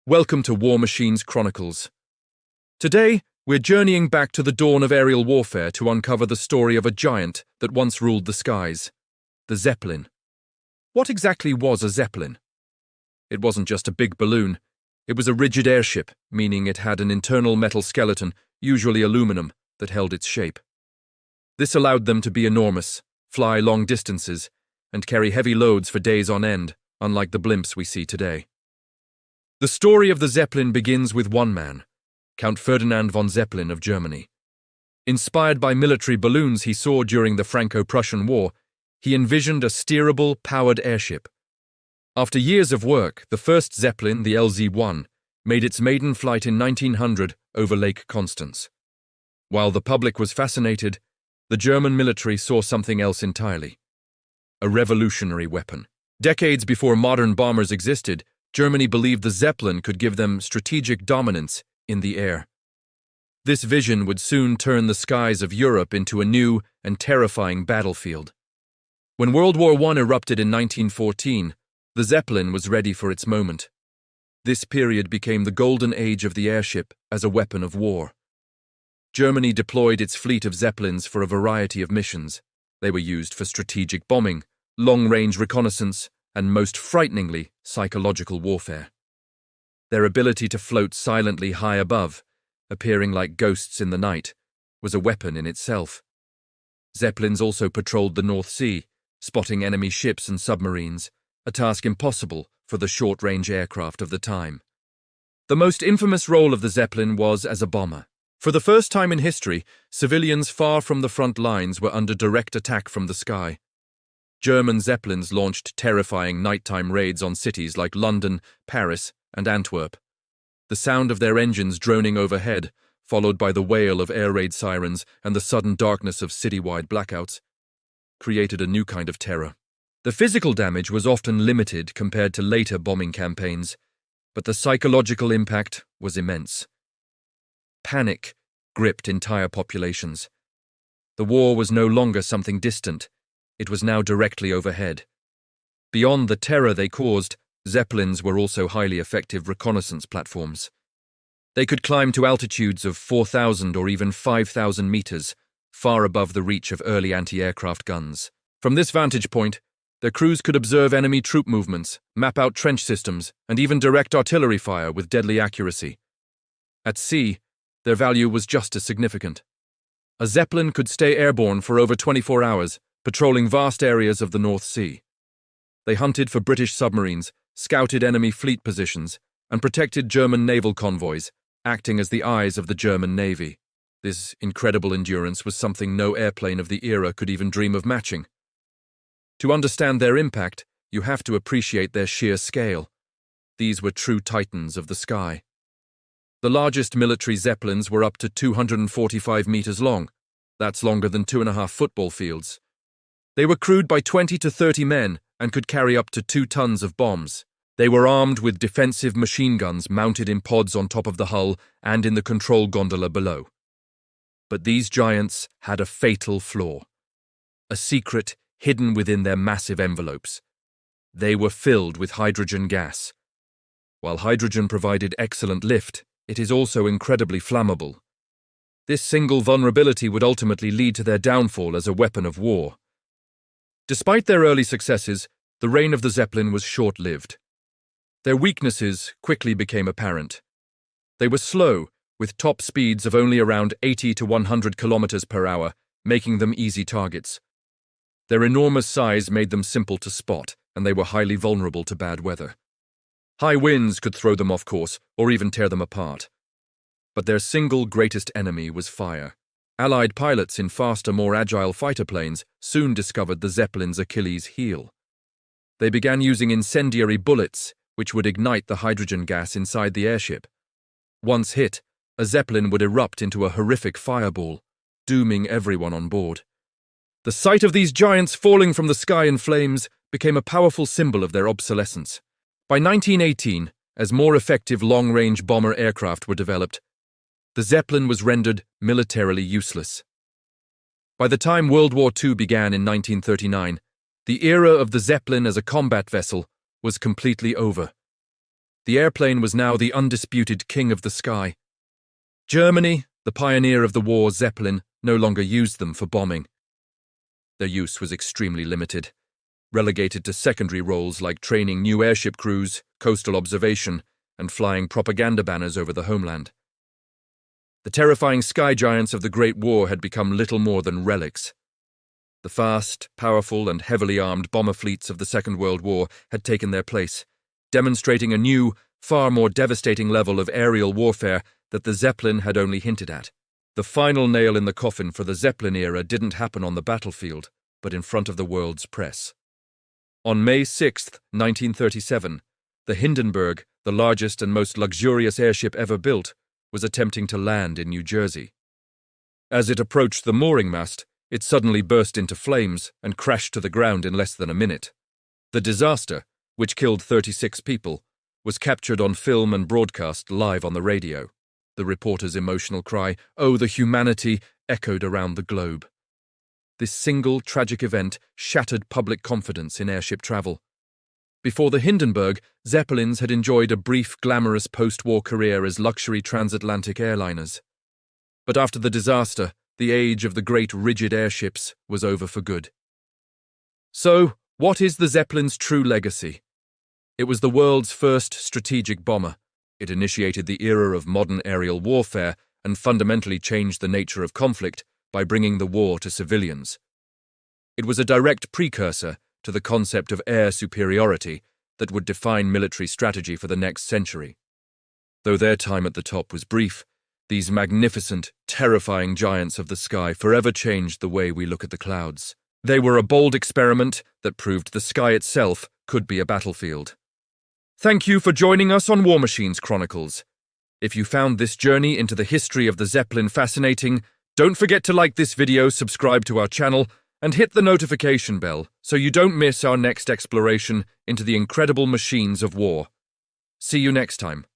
Welcome to War Machines Chronicles. Today, we're journeying back to the dawn of aerial warfare to uncover the story of a giant that once ruled the skies, the Zeppelin. What exactly was a Zeppelin? It wasn't just a big balloon. It was a rigid airship, meaning it had an internal metal skeleton, usually aluminum, that held its shape. This allowed them to be enormous, fly long distances, and carry heavy loads for days on end, unlike the blimps we see today. The story of the Zeppelin begins with one man, Count Ferdinand von Zeppelin of Germany. Inspired by military balloons he saw during the Franco-Prussian War, he envisioned a steerable, powered airship. After years of work, the first Zeppelin, the LZ-1, made its maiden flight in 1900 over Lake Constance. While the public was fascinated, the German military saw something else entirely: a revolutionary weapon. Decades before modern bombers existed, Germany believed the Zeppelin could give them strategic dominance in the air. This vision would soon turn the skies of Europe into a new and terrifying battlefield. When World War I erupted in 1914, the Zeppelin was ready for its moment. This period became the golden age of the airship as a weapon of war. Germany deployed its fleet of Zeppelins for a variety of missions. They were used for strategic bombing, long-range reconnaissance, and most frighteningly, psychological warfare. Their ability to float silently high above, appearing like ghosts in the night, was a weapon in itself. Zeppelins also patrolled the North Sea, spotting enemy ships and submarines, a task impossible for the short-range aircraft of the time. The most infamous role of the Zeppelin was as a bomber. For the first time in history, civilians far from the front lines were under direct attack from the sky. German Zeppelins launched terrifying nighttime raids on cities like London, Paris, and Antwerp. The sound of their engines droning overhead, followed by the wail of air raid sirens and the sudden darkness of citywide blackouts, created a new kind of terror. The physical damage was often limited compared to later bombing campaigns, but the psychological impact was immense. Panic gripped entire populations. The war was no longer something distant. It was now directly overhead. Beyond the terror they caused, Zeppelins were also highly effective reconnaissance platforms. They could climb to altitudes of 4,000 or even 5,000 meters, far above the reach of early anti-aircraft guns. From this vantage point, their crews could observe enemy troop movements, map out trench systems, and even direct artillery fire with deadly accuracy. At sea, their value was just as significant. A Zeppelin could stay airborne for over 24 hours, patrolling vast areas of the North Sea. They hunted for British submarines, scouted enemy fleet positions, and protected German naval convoys, acting as the eyes of the German Navy. This incredible endurance was something no airplane of the era could even dream of matching. To understand their impact, you have to appreciate their sheer scale. These were true titans of the sky. The largest military Zeppelins were up to 245 meters long. That's longer than 2.5 football fields. They were crewed by 20 to 30 men and could carry up to 2 tons of bombs. They were armed with defensive machine guns mounted in pods on top of the hull and in the control gondola below. But these giants had a fatal flaw, a secret hidden within their massive envelopes. They were filled with hydrogen gas. While hydrogen provided excellent lift, it is also incredibly flammable. This single vulnerability would ultimately lead to their downfall as a weapon of war. Despite their early successes, the reign of the Zeppelin was short-lived. Their weaknesses quickly became apparent. They were slow, with top speeds of only around 80 to 100 kilometers per hour, making them easy targets. Their enormous size made them simple to spot, and they were highly vulnerable to bad weather. High winds could throw them off course, or even tear them apart. But their single greatest enemy was fire. Allied pilots in faster, more agile fighter planes soon discovered the Zeppelin's Achilles heel. They began using incendiary bullets, which would ignite the hydrogen gas inside the airship. Once hit, a Zeppelin would erupt into a horrific fireball, dooming everyone on board. The sight of these giants falling from the sky in flames became a powerful symbol of their obsolescence. By 1918, as more effective long-range bomber aircraft were developed, the Zeppelin was rendered militarily useless. By the time World War II began in 1939, the era of the Zeppelin as a combat vessel was completely over. The airplane was now the undisputed king of the sky. Germany, the pioneer of the war Zeppelin, no longer used them for bombing. Their use was extremely limited, relegated to secondary roles like training new airship crews, coastal observation, and flying propaganda banners over the homeland. The terrifying sky giants of the Great War had become little more than relics. The fast, powerful, and heavily armed bomber fleets of the Second World War had taken their place, demonstrating a new, far more devastating level of aerial warfare that the Zeppelin had only hinted at. The final nail in the coffin for the Zeppelin era didn't happen on the battlefield, but in front of the world's press. On May 6, 1937, the Hindenburg, the largest and most luxurious airship ever built, was attempting to land in New Jersey. As it approached the mooring mast, it suddenly burst into flames and crashed to the ground in less than a minute. The disaster, which killed 36 people, was captured on film and broadcast live on the radio. The reporter's emotional cry, "Oh, the humanity," echoed around the globe. This single tragic event shattered public confidence in airship travel. Before the Hindenburg, Zeppelins had enjoyed a brief, glamorous post-war career as luxury transatlantic airliners. But after the disaster, the age of the great rigid airships was over for good. So, what is the Zeppelin's true legacy? It was the world's first strategic bomber. It initiated the era of modern aerial warfare and fundamentally changed the nature of conflict by bringing the war to civilians. It was a direct precursor to the concept of air superiority that would define military strategy for the next century. Though their time at the top was brief, these magnificent, terrifying giants of the sky forever changed the way we look at the clouds. They were a bold experiment that proved the sky itself could be a battlefield. Thank you for joining us on War Machines Chronicles. If you found this journey into the history of the Zeppelin fascinating, don't forget to like this video, subscribe to our channel, and hit the notification bell so you don't miss our next exploration into the incredible machines of war. See you next time.